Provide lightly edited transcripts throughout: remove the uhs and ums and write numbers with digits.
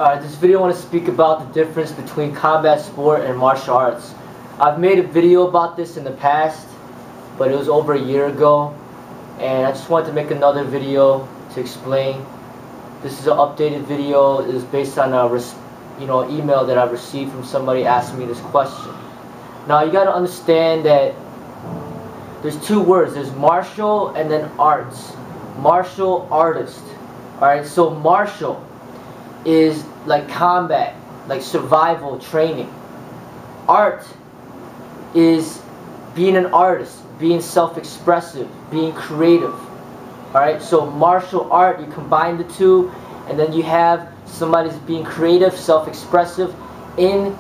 This video I want to speak about the difference between combat sport and martial arts. I've made a video about this in the past, but it was over a year ago, and I just wanted to make another video to explain. This is an updated video. It is based on a email that I received from somebody asking me this question. Now you got to understand that there's two words. There's martial and then arts. Martial artist. Alright, so martial is like combat, like survival training. Art is being an artist, being self-expressive, being creative. Alright, so martial art, you combine the two, and then you have somebody's being creative, self-expressive in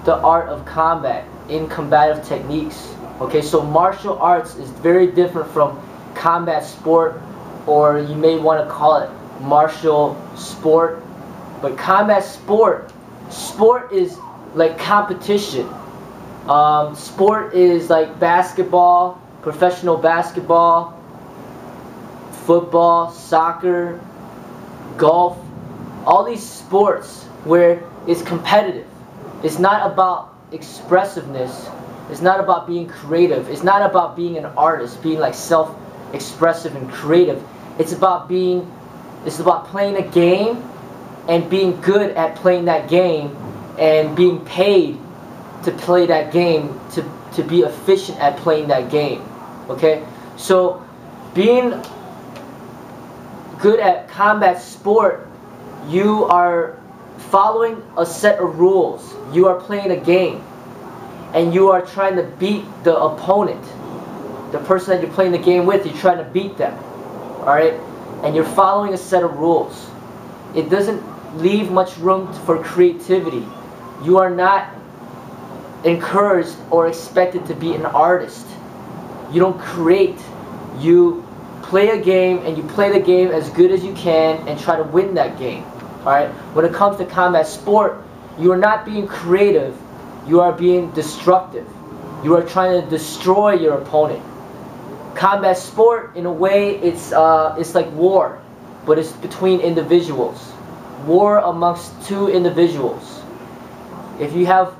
the art of combat, in combative techniques. Okay, so martial arts is very different from combat sport, or you may want to call it martial sport. But combat sport is like competition. Sport is like basketball, professional basketball, football, soccer, golf, all these sports where it's competitive. It's not about expressiveness. It's not about being creative. It's not about being an artist, being like self-expressive and creative. It's about playing a game and being good at playing that game and being paid to play that game, to be efficient at playing that game. Okay? So being good at combat sport, you are following a set of rules. You are playing a game and you are trying to beat the opponent. The person that you're playing the game with, you're trying to beat them. Alright? And you're following a set of rules. It doesn't leave much room for creativity. You are not encouraged or expected to be an artist. You don't create. You play a game and you play the game as good as you can and try to win that game. Alright? When it comes to combat sport, you are not being creative. You are being destructive. You are trying to destroy your opponent. Combat sport, in a way, it's like war, but it's between individuals. War amongst two individuals. If you have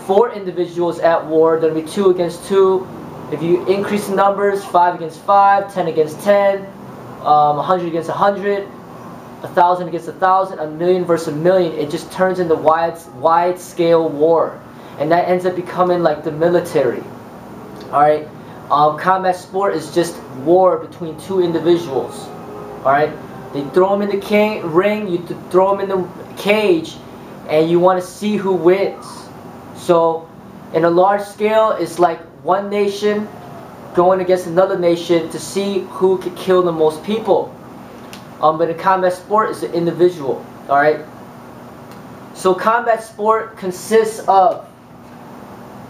4 individuals at war, there'll be 2 against 2. If you increase the numbers, 5 against 5, 10 against 10, 100 against 100, 1,000 against 1,000, a million versus a million, it just turns into wide-scale war. And that ends up becoming like the military. Alright? Combat sport is just war between 2 individuals. Alright? They throw them in the ring, you throw them in the cage, and you want to see who wins. So, in a large scale, it's like one nation going against another nation to see who could kill the most people. But in combat sport, it's an individual. Alright? So combat sport consists of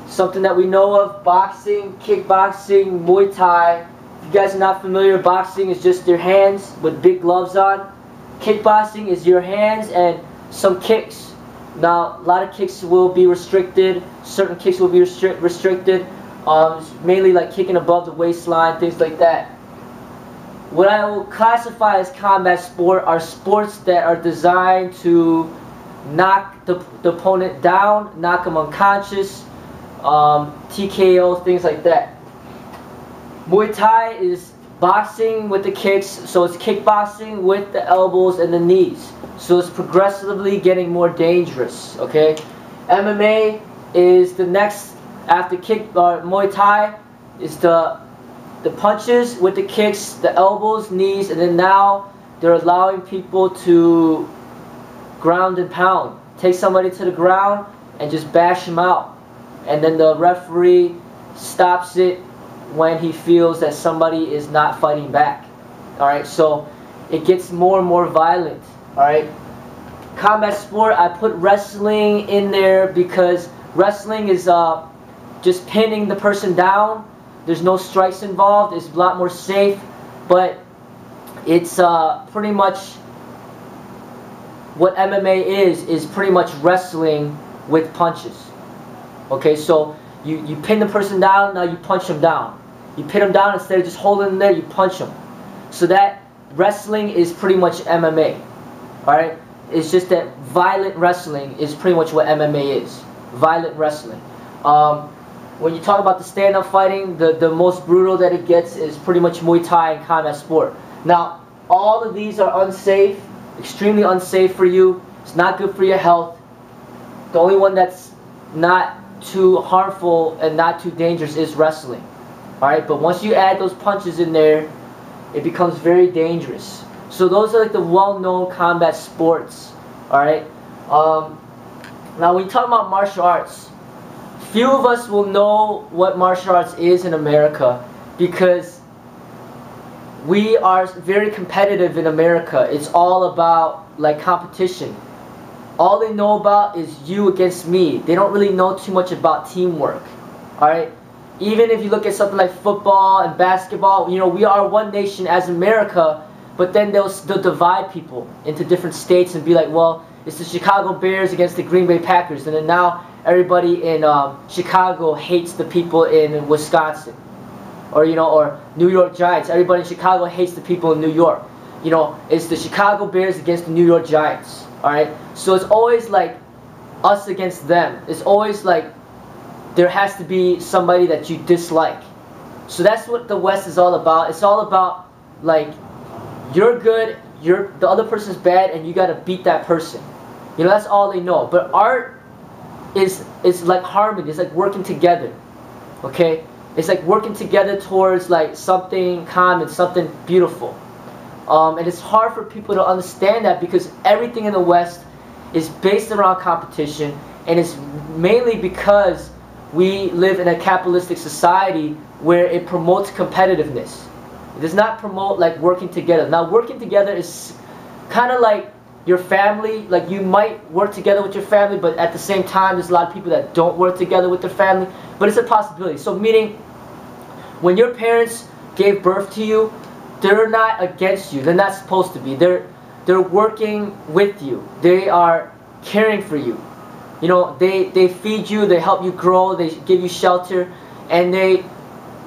something that we know of: boxing, kickboxing, Muay Thai. If you guys are not familiar, boxing is just your hands with big gloves on. Kickboxing is your hands and some kicks. Now, a lot of kicks will be restricted. Certain kicks will be restricted. Mainly like kicking above the waistline, things like that. What I will classify as combat sport are sports that are designed to knock the opponent down, knock them unconscious, TKO, things like that. Muay Thai is boxing with the kicks, so it's kickboxing with the elbows and the knees. So it's progressively getting more dangerous. Okay, MMA is the next after Muay Thai is the punches with the kicks, the elbows, knees, and then now they're allowing people to ground and pound. Take somebody to the ground and just bash them out. And then the referee stops it when he feels that somebody is not fighting back. Alright, so it gets more and more violent. Alright, combat sport, I put wrestling in there because wrestling is just pinning the person down. There's no strikes involved. It's a lot more safe, but it's pretty much what MMA is pretty much wrestling with punches. Okay, so you pin the person down, now you punch them down. You pin them down, instead of just holding them there, you punch them. So that wrestling is pretty much MMA. Alright? It's just that violent wrestling is pretty much what MMA is. Violent wrestling. When you talk about the stand-up fighting, the most brutal that it gets is pretty much Muay Thai and combat sport. Now, all of these are unsafe, extremely unsafe for you. It's not good for your health. The only one that's not too harmful and not too dangerous is wrestling. Alright, but once you add those punches in there, it becomes very dangerous. So those are like the well-known combat sports. Alright. Now when you talk about martial arts, few of us will know what martial arts is in America because we are very competitive in America. It's all about like competition. All they know about is you against me. They don't really know too much about teamwork. Alright? Even if you look at something like football and basketball, you know, we are one nation as America, but then they'll divide people into different states and be like, well, it's the Chicago Bears against the Green Bay Packers, and then now everybody in Chicago hates the people in Wisconsin. Or, you know, or New York Giants. Everybody in Chicago hates the people in New York. You know, it's the Chicago Bears against the New York Giants. Alright? So it's always like us against them. It's always like there has to be somebody that you dislike. So that's what the West is all about. It's all about like you're good, the other person's bad, and you gotta beat that person. You know, that's all they know. But art is like harmony. It's like working together. Okay? It's like working together towards like something common, something beautiful. And it's hard for people to understand that because everything in the West is based around competition, and it's mainly because we live in a capitalistic society where it promotes competitiveness. It does not promote like working together. Now working together is kind of like your family. Like you might work together with your family, but at the same time there's a lot of people that don't work together with their family. But it's a possibility. So meaning when your parents gave birth to you, they're not against you. They're not supposed to be. They're working with you. They are caring for you. You know, they feed you, they help you grow, they give you shelter, and they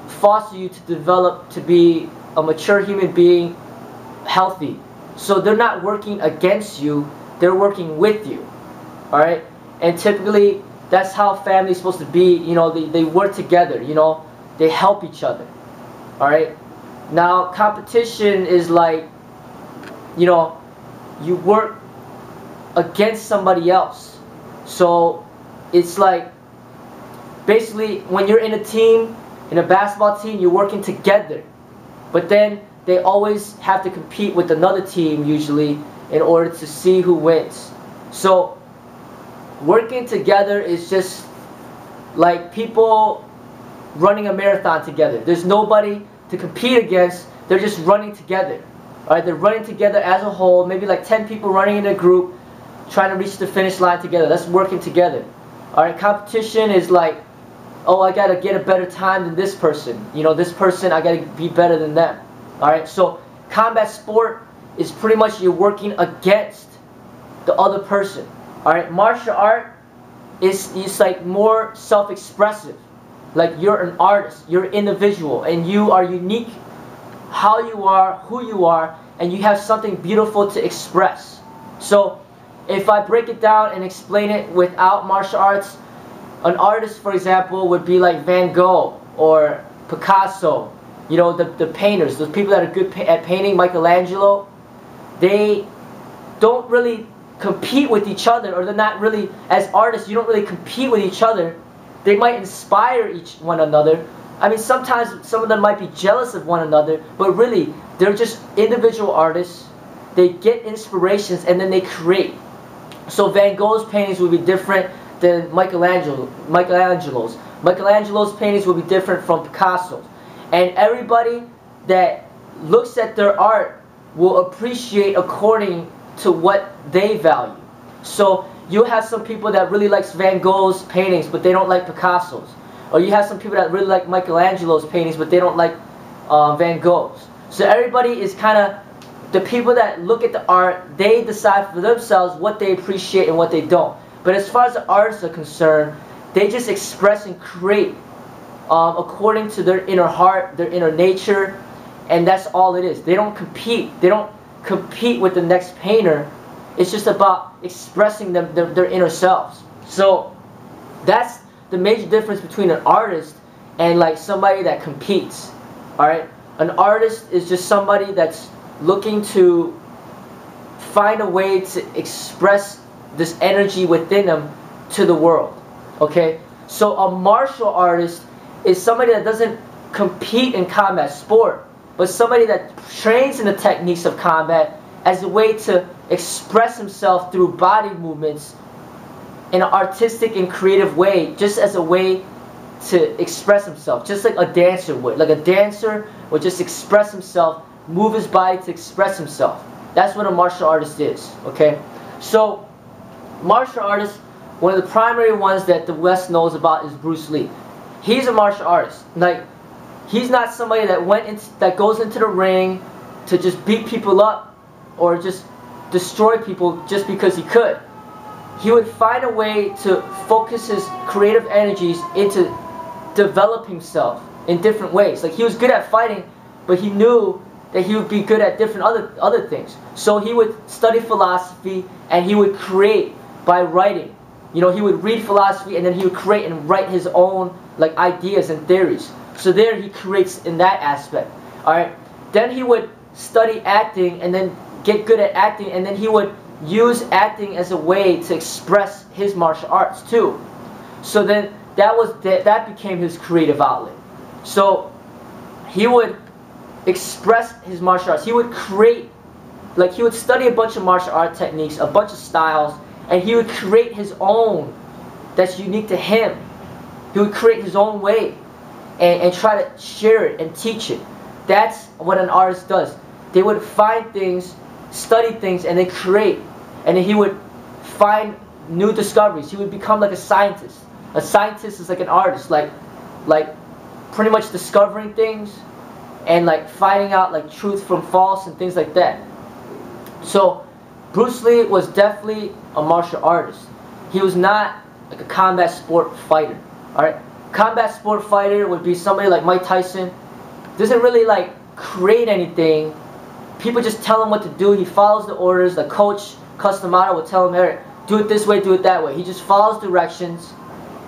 foster you to develop to be a mature human being, healthy. So they're not working against you, they're working with you. Alright? And typically, that's how family is supposed to be. You know, they work together, you know, they help each other. Alright? Now, competition is like, you know, you work against somebody else. So it's like basically when you're in a team, in a basketball team, you're working together. But then they always have to compete with another team usually in order to see who wins. So working together is just like people running a marathon together. There's nobody to compete against. They're just running together. Alright, they're running together as a whole, maybe like 10 people running in a group, trying to reach the finish line together. That's working together. Alright, competition is like, oh, I gotta get a better time than this person. You know, this person, I gotta be better than them. Alright, so combat sport is pretty much you're working against the other person. Alright, martial art is like more self-expressive. Like you're an artist, you're an individual, and you are unique how you are, who you are, and you have something beautiful to express. So if I break it down and explain it without martial arts, an artist, for example, would be like Van Gogh or Picasso. You know, the painters, those people that are good at painting, Michelangelo, they don't really compete with each other, or they're not really, as artists, you don't really compete with each other. They might inspire one another. I mean, sometimes some of them might be jealous of one another, but really, they're just individual artists. They get inspirations and then they create. So Van Gogh's paintings would be different than Michelangelo's. Michelangelo's paintings will be different from Picasso's. And everybody that looks at their art will appreciate according to what they value. So you'll have some people that really likes Van Gogh's paintings, but they don't like Picasso's. Or you have some people that really like Michelangelo's paintings, but they don't like Van Gogh's. So everybody is kind of, the people that look at the art, they decide for themselves what they appreciate and what they don't. But as far as the artists are concerned, they just express and create according to their inner heart, their inner nature, and that's all it is. They don't compete. They don't compete with the next painter. It's just about expressing their inner selves. So that's the major difference between an artist and like somebody that competes. Alright? An artist is just somebody that's looking to find a way to express this energy within them to the world. Okay? So a martial artist is somebody that doesn't compete in combat sport, but somebody that trains in the techniques of combat as a way to express himself through body movements in an artistic and creative way, just as a way to express himself, just like a dancer would. Like a dancer would just express himself, move his body to express himself. That's what a martial artist is, okay? So, martial artists, one of the primary ones that the West knows about is Bruce Lee. He's a martial artist. Like, he's not somebody that goes into the ring to just beat people up or just destroy people just because he could. He would find a way to focus his creative energies into develop himself in different ways. Like, he was good at fighting, but he knew that he would be good at different other things. So he would study philosophy and he would create by writing. You know, he would read philosophy and then he would create and write his own like ideas and theories. So there he creates in that aspect. Alright. Then he would study acting and then get good at acting, and then he would use acting as a way to express his martial arts too. So then that became his creative outlet. So he would express his martial arts. He would create, like he would study a bunch of martial art techniques, a bunch of styles, and he would create his own that's unique to him. He would create his own way and try to share it and teach it. That's what an artist does. They would find things, study things, and then create. And then he would find new discoveries. He would become like a scientist. A scientist is like an artist, like pretty much discovering things and like finding out like truth from false and things like that. So Bruce Lee was definitely a martial artist. He was not like a combat sport fighter. Alright? Combat sport fighter would be somebody like Mike Tyson. Doesn't really like create anything. People just tell him what to do. He follows the orders. The coach, Customato, will tell him, hey, do it this way, do it that way. He just follows directions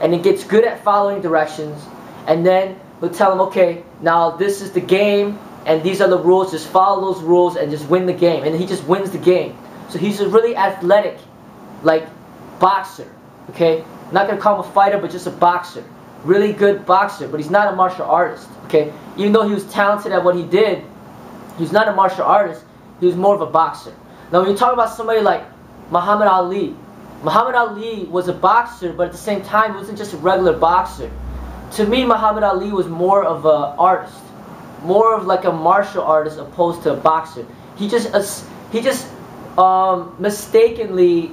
and he gets good at following directions. And then he'll tell him, okay, now this is the game and these are the rules. Just follow those rules and just win the game. And he just wins the game. So he's a really athletic, like, boxer. Okay? I'm not going to call him a fighter, but just a boxer. Really good boxer, but he's not a martial artist. Okay? Even though he was talented at what he did, he's not a martial artist. He was more of a boxer. Now when you talk about somebody like Muhammad Ali, Muhammad Ali was a boxer, but at the same time, he wasn't just a regular boxer. To me, Muhammad Ali was more of an artist. More of like a martial artist opposed to a boxer. He just mistakenly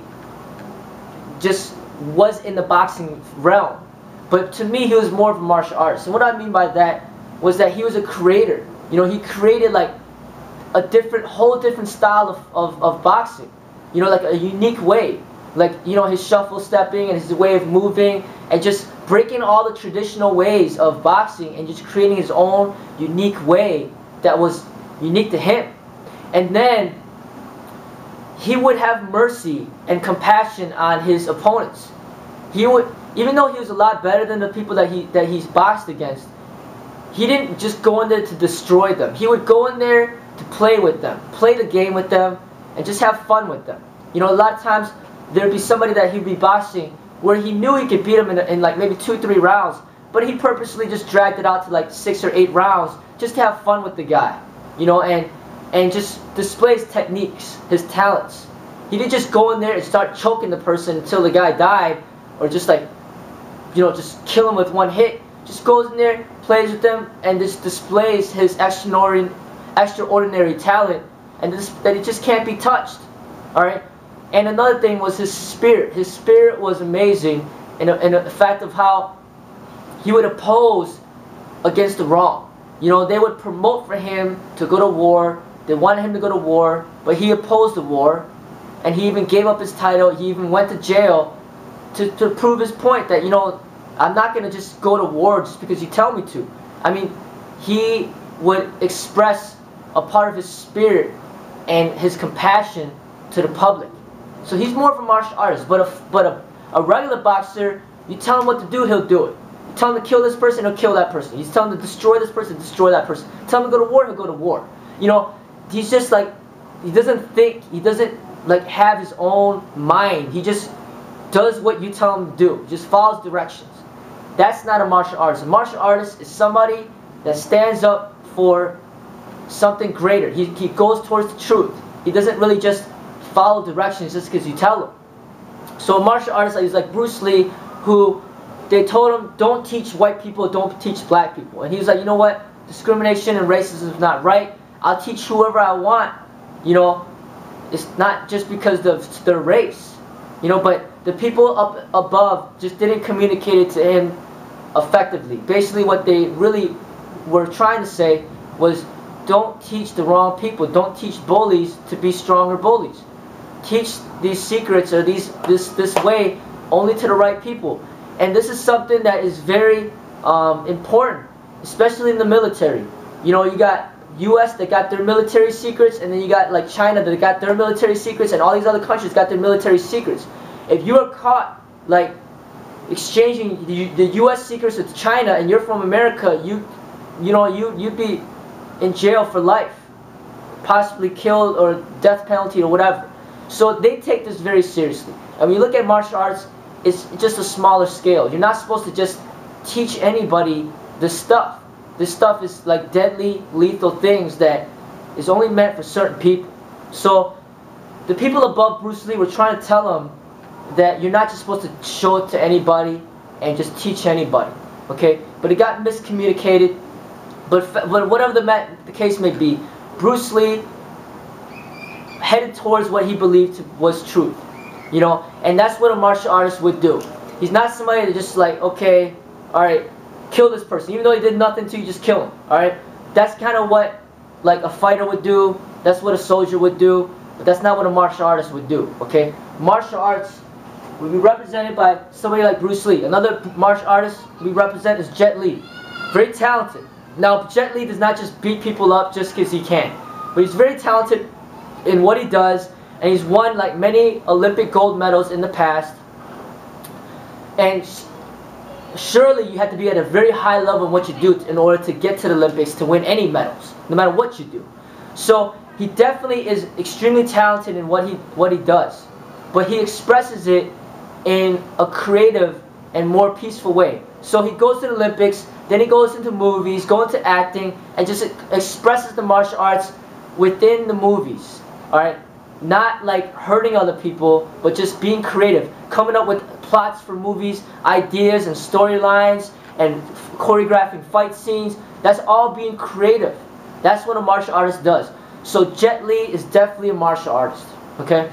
just was in the boxing realm. But to me, he was more of a martial artist. And what I mean by that was that he was a creator. You know, he created like a whole different style of boxing. You know, like a unique way. Like, you know, his shuffle stepping and his way of moving and just breaking all the traditional ways of boxing and just creating his own unique way that was unique to him. And then he would have mercy and compassion on his opponents. He would, even though he was a lot better than the people that he's boxed against, he didn't just go in there to destroy them. He would go in there to play with them, play the game with them, and just have fun with them. You know, a lot of times there'd be somebody that he'd be boxing where he knew he could beat him in like maybe 2-3 rounds, but he purposely just dragged it out to like 6 or 8 rounds just to have fun with the guy. You know, and just display his techniques, his talents. He didn't just go in there and start choking the person until the guy died, or just like, you know, just kill him with one hit. Just goes in there, plays with them, and just displays his extraordinary talent, and that he just can't be touched. Alright? And another thing was his spirit. His spirit was amazing in the fact of how he would oppose against the wrong. You know, they would promote for him to go to war. They wanted him to go to war, but he opposed the war, and he even gave up his title. He even went to jail to prove his point that, you know, I'm not going to just go to war just because you tell me to. I mean, he would express a part of his spirit and his compassion to the public. So he's more of a martial artist. But a regular boxer, you tell him what to do, he'll do it. You tell him to kill this person, he'll kill that person. You tell him to destroy this person, destroy that person. Tell him to go to war, he'll go to war. You know, he's just like, he doesn't think, he doesn't like have his own mind. He just does what you tell him to do. He just follows directions. That's not a martial artist. A martial artist is somebody that stands up for something greater. He goes towards the truth. He doesn't really just follow directions just because you tell him. So a martial artist is like Bruce Lee, who they told him, don't teach white people, don't teach black people. And he was like, you know what? Discrimination and racism is not right. I'll teach whoever I want. You know, it's not just because of their race. You know, but the people up above just didn't communicate it to him effectively. Basically what they really were trying to say was, don't teach the wrong people. Don't teach bullies to be stronger bullies. Teach these secrets or this way only to the right people. And this is something that is very important, especially in the military. You know, you got US that got their military secrets, and then you got like China that got their military secrets, and all these other countries got their military secrets. If you are caught like exchanging the US secrets with China and you're from America, you'd be in jail for life, possibly killed or death penalty or whatever. So they take this very seriously. And when you look at martial arts, it's just a smaller scale. You're not supposed to just teach anybody this stuff. This stuff is like deadly, lethal things that is only meant for certain people. So the people above Bruce Lee were trying to tell him that you're not just supposed to show it to anybody and just teach anybody. Okay? But it got miscommunicated. But whatever the case may be, Bruce Lee headed towards what he believed was truth. You know, and that's what a martial artist would do. He's not somebody that just like, okay, alright, kill this person. Even though he did nothing to you, just kill him. Alright? That's kind of what like a fighter would do. That's what a soldier would do. But that's not what a martial artist would do. Okay? Martial arts would be represented by somebody like Bruce Lee. Another martial artist we represent is Jet Li. Very talented. Now, Jet Li does not just beat people up just because he can. But he's very talented in what he does. And he's won like many Olympic gold medals in the past. And surely you have to be at a very high level in what you do in order to get to the Olympics to win any medals, no matter what you do. So he definitely is extremely talented in what he does. But he expresses it in a creative and more peaceful way. So he goes to the Olympics, then he goes into movies, goes into acting, and just expresses the martial arts within the movies. Alright? Not like hurting other people, but just being creative, coming up with plots for movies, ideas and storylines, and choreographing fight scenes. That's all being creative. That's what a martial artist does. So Jet Li is definitely a martial artist. Okay?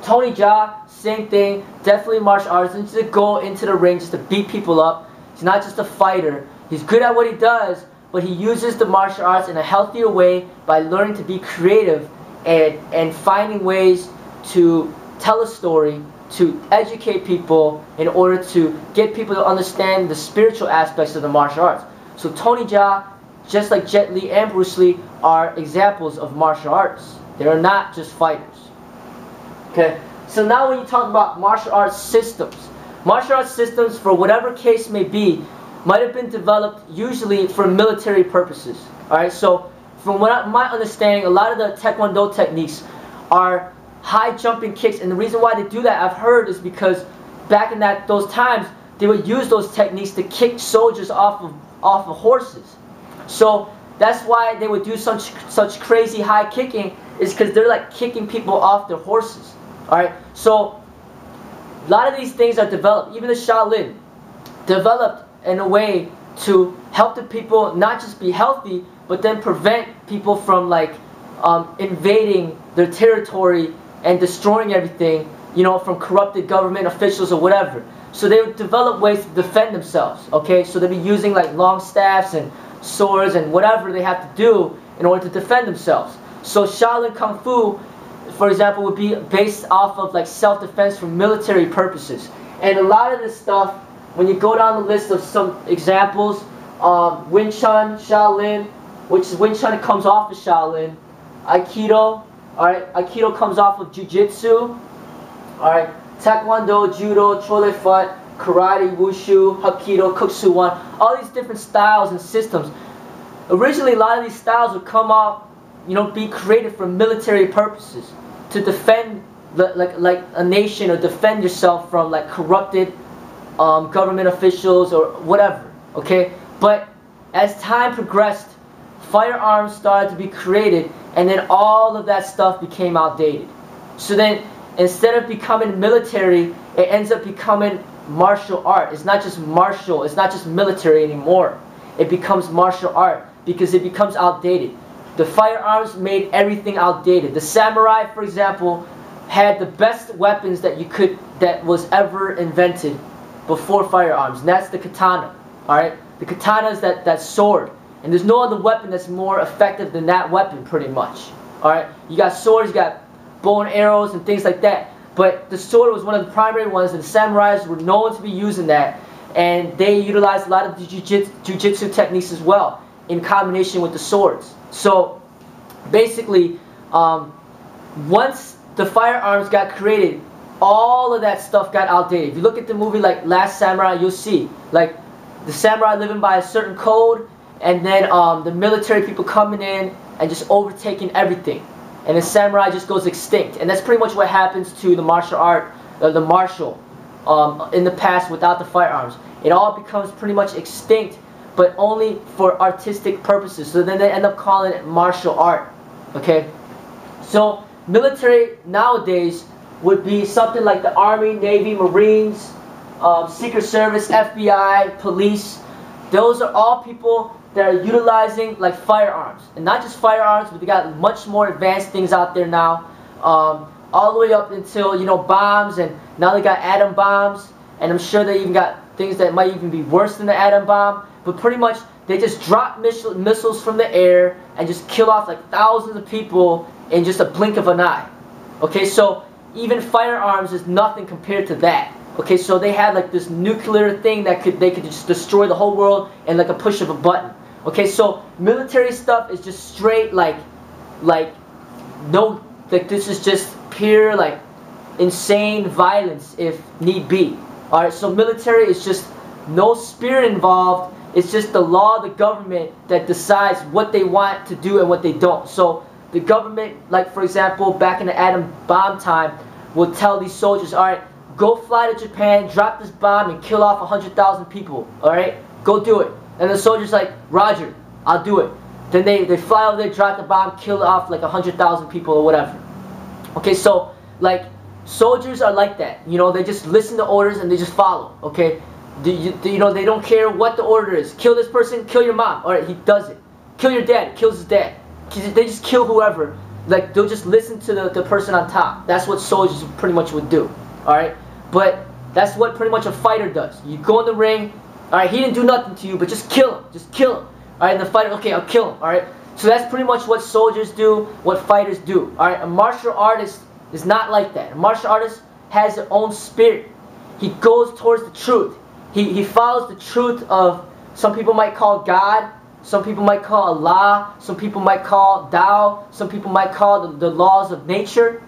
Tony Jaa, same thing, definitely a martial artist. He's just to go into the ring just to beat people up. He's not just a fighter. He's good at what he does, but he uses the martial arts in a healthier way by learning to be creative and finding ways to tell a story, to educate people in order to get people to understand the spiritual aspects of the martial arts. So Tony Jaa, just like Jet Li and Bruce Lee, are examples of martial artists. They are not just fighters. Okay, so now when you talk about martial arts systems, for whatever case may be, might have been developed usually for military purposes. Alright, so from my understanding, a lot of the Taekwondo techniques are high jumping kicks, and the reason why they do that, I've heard, is because back in those times, they would use those techniques to kick soldiers off of horses. So that's why they would do such crazy high kicking, is because they're like kicking people off their horses. Alright, so a lot of these things are developed, even the Shaolin, developed in a way to help the people not just be healthy, but then prevent people from like invading their territory and destroying everything, you know, from corrupted government officials or whatever. So they would develop ways to defend themselves, okay? So they'd be using like long staffs and swords and whatever they have to do in order to defend themselves. So Shaolin Kung Fu, for example, would be based off of like self-defense for military purposes. And a lot of this stuff, when you go down the list of some examples, Wing Chun, Shaolin, which is Wing Chun comes off of Shaolin, Aikido, alright, Aikido comes off of Jiu-Jitsu, Alright, Taekwondo, Judo, Chole Fut, Karate, Wushu, Hapkido, Kuksuwan, all these different styles and systems. Originally, a lot of these styles would come out, be created for military purposes, to defend like a nation, or defend yourself from like corrupted government officials or whatever. Okay, but as time progressed, firearms started to be created, and then all of that stuff became outdated. So then, instead of becoming military, it ends up becoming martial art. It's not just martial, it's not just military anymore. It becomes martial art because it becomes outdated. The firearms made everything outdated. The samurai, for example, had the best weapons that was ever invented before firearms, and that's the katana. Alright? The katana is that sword. And there's no other weapon that's more effective than that weapon, pretty much. Alright? You got swords, you got bow and arrows and things like that. But the sword was one of the primary ones, and the samurais were known to be using that. And they utilized a lot of the jiu-jitsu techniques as well, in combination with the swords. So, basically, once the firearms got created, all of that stuff got outdated. If you look at the movie like Last Samurai, you'll see, like, the samurai living by a certain code, and then the military people coming in and just overtaking everything. And the samurai just goes extinct. And that's pretty much what happens to the martial art, the martial, in the past without the firearms. It all becomes pretty much extinct, but only for artistic purposes. So then they end up calling it martial art. Okay? So, military nowadays would be something like the Army, Navy, Marines, Secret Service, FBI, police. Those are all people that are utilizing like firearms, and not just firearms, but they got much more advanced things out there now, all the way up until bombs, and now they got atom bombs, and I'm sure they even got things that might even be worse than the atom bomb. But pretty much they just drop missiles from the air and just kill off like thousands of people in just a blink of an eye. Okay, so even firearms is nothing compared to that. Okay, so they had like this nuclear thing that they could just destroy the whole world in like a push of a button. Okay, so military stuff is just straight like this is just pure like insane violence if need be. Alright, so military is just no spirit involved. It's just the law of the government that decides what they want to do and what they don't. So the government, like for example, back in the atom bomb time, will tell these soldiers, alright, go fly to Japan, drop this bomb, and kill off 100,000 people. Alright? Go do it. And the soldier's like, Roger, I'll do it. Then they fly over there, drop the bomb, kill off like 100,000 people or whatever. Okay, so, like, soldiers are like that. They just listen to orders and they just follow. Okay? They don't care what the order is. Kill this person, kill your mom. Alright, he does it. Kill your dad, kills his dad. They just kill whoever. Like, they'll just listen to the person on top. That's what soldiers pretty much would do. Alright? But that's what pretty much a fighter does. You go in the ring, alright, he didn't do nothing to you, but just kill him. Just kill him. Alright, and the fighter, okay, I'll kill him. Alright? So that's pretty much what soldiers do, what fighters do. Alright? A martial artist is not like that. A martial artist has their own spirit. He goes towards the truth. He follows the truth of, some people might call God, some people might call Allah, some people might call Tao, some people might call the laws of nature.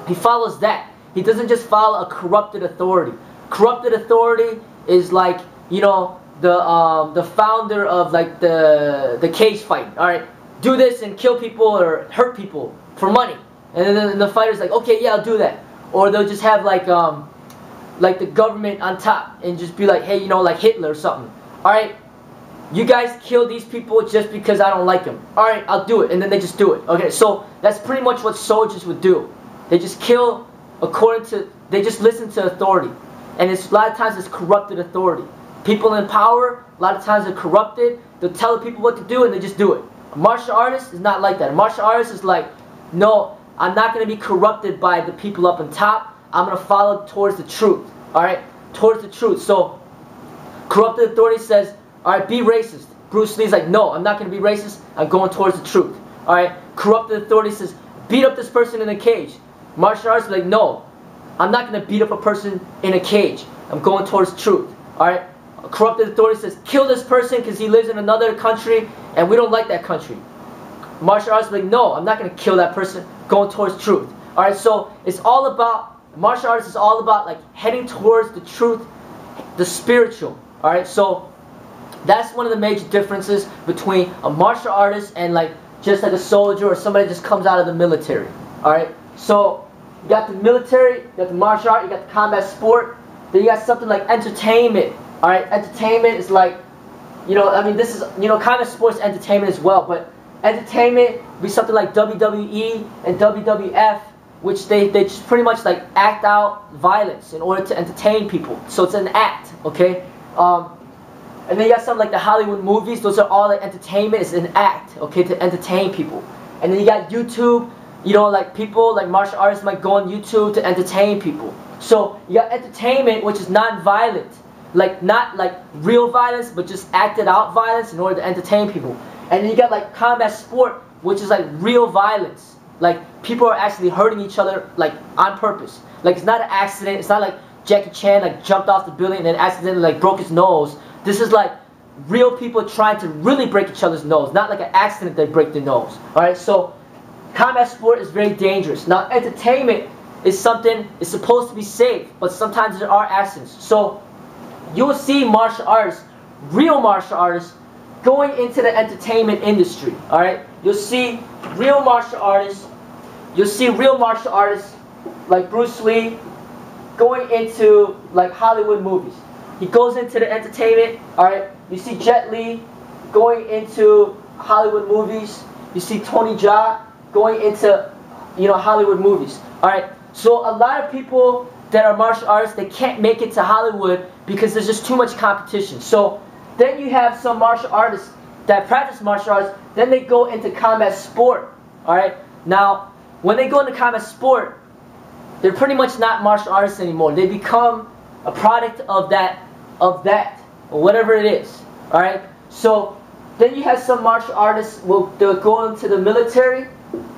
He follows that. He doesn't just follow a corrupted authority. Corrupted authority is like, the founder of like the cage fight. Alright, do this and kill people or hurt people for money. And then the fighter's like, okay, yeah, I'll do that. Or they'll just have like the government on top and just be like, hey, like Hitler or something. Alright, you guys kill these people just because I don't like them. Alright, I'll do it. And then they just do it. Okay, so that's pretty much what soldiers would do. They just kill they just listen to authority. And a lot of times it's corrupted authority. People in power, a lot of times they're corrupted. They'll tell the people what to do and they just do it. A martial artist is not like that. A martial artist is like, no, I'm not going to be corrupted by the people up on top. I'm going to follow towards the truth. Alright? Towards the truth. So, corrupted authority says, alright, be racist. Bruce Lee's like, no, I'm not going to be racist. I'm going towards the truth. Alright? Corrupted authority says, beat up this person in a cage. Martial artists are like, no, I'm not going to beat up a person in a cage. I'm going towards truth. Alright? A corrupted authority says, kill this person because he lives in another country and we don't like that country. Martial artists are like, no, I'm not going to kill that person. Going towards truth. Alright, so it's all about martial arts is all about like heading towards the truth, the spiritual. Alright, so that's one of the major differences between a martial artist and like just like a soldier or somebody that just comes out of the military. Alright, so you got the military, you got the martial art, you got the combat sport, then you got something like entertainment. Alright, entertainment is like, you know, I mean, this is, you know, combat sports entertainment as well, but entertainment would be something like WWE and WWF, which they just pretty much like act out violence in order to entertain people. So it's an act, okay? And then you got something like the Hollywood movies. Those are all like entertainment. It's an act, okay, to entertain people. And then you got YouTube. You know, like people, like martial artists might go on YouTube to entertain people. So you got entertainment, which is non-violent. Like not like real violence, but just acted out violence in order to entertain people. And then you got like combat sport, which is like real violence. Like people are actually hurting each other like on purpose. Like it's not an accident. It's not like Jackie Chan like jumped off the building and then accidentally like broke his nose. This is like real people trying to really break each other's nose, not like an accident they break their nose. Alright, so combat sport is very dangerous. Now entertainment is something, it's supposed to be safe, but sometimes there are accidents. So you will see martial artists, real martial artists, going into the entertainment industry. Alright, you'll see real martial artists, like Bruce Lee going into like Hollywood movies. He goes into the entertainment, alright? You see Jet Li going into Hollywood movies. You see Tony Jaa going into, you know, Hollywood movies. Alright, so a lot of people that are martial artists, they can't make it to Hollywood because there's just too much competition. So then you have some martial artists that practice martial arts, then they go into combat sport. Alright, now when they go into combat sport, they're pretty much not martial artists anymore. They become a product of that, or whatever it is. Alright, so then you have some martial artists, they'll go into the military,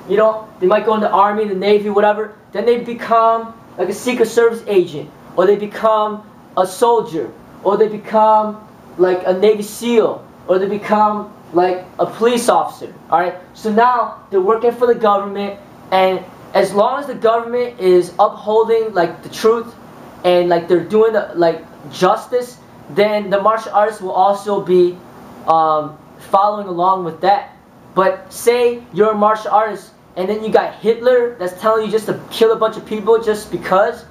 you know, they might go in the army, the navy, whatever. Then they become like a Secret Service agent, or they become a soldier, or they become like a Navy SEAL, or they become like a police officer. Alright, so now they're working for the government, and as long as the government is upholding like the truth and like they're doing the, like justice, then the martial artists will also be following along with that. But say you're a martial artist and then you got Hitler that's telling you just to kill a bunch of people just because,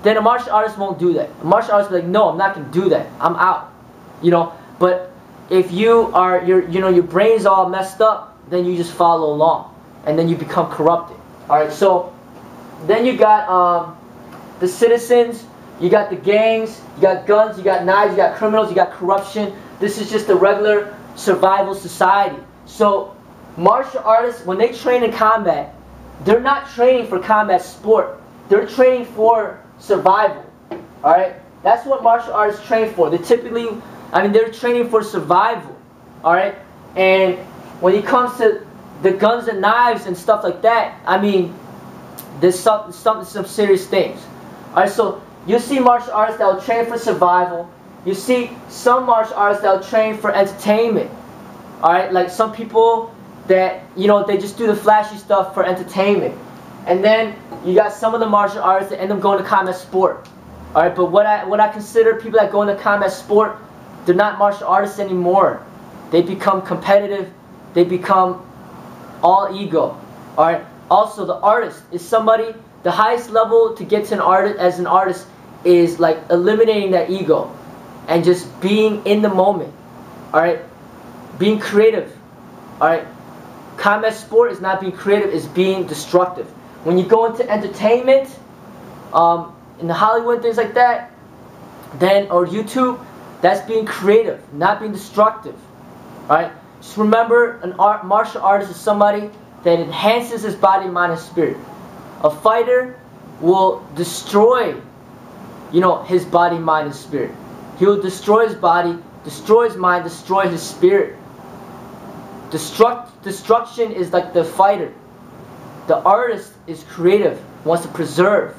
then a martial artist won't do that. A martial artist will be like, no, I'm not going to do that. I'm out. You know, but if you are, your brain's all messed up, then you just follow along and then you become corrupted. Alright, so then you got the citizens, you got the gangs, you got guns, you got knives, you got criminals, you got corruption. This is just a regular survival society. So martial artists, when they train in combat, they're not training for combat sport. They're training for survival. Alright? That's what martial artists train for. They typically, they're training for survival. Alright? And when it comes to the guns and knives and stuff like that, there's some serious things. Alright, so you see martial artists that will train for survival. You see some martial artists that will train for entertainment. Alright, like some people that, they just do the flashy stuff for entertainment. And then you got some of the martial artists that end up going to combat sport. Alright, but what I consider people that go into combat sport, they're not martial artists anymore. They become competitive. They become all ego. Alright. Also, the artist is somebody, the highest level to get to an artist is like eliminating that ego and just being in the moment. Alright. Being creative. Alright. Combat sport is not being creative, it's being destructive. When you go into entertainment, in the Hollywood, things like that, or YouTube, that's being creative, not being destructive. Alright. Just remember, an martial artist is somebody that enhances his body, mind, and spirit. A fighter will destroy, his body, mind, and spirit. He will destroy his body, destroy his mind, destroy his spirit. Destruction is like the fighter. The artist is creative, wants to preserve.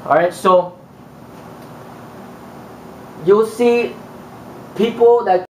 Alright, so you'll see people that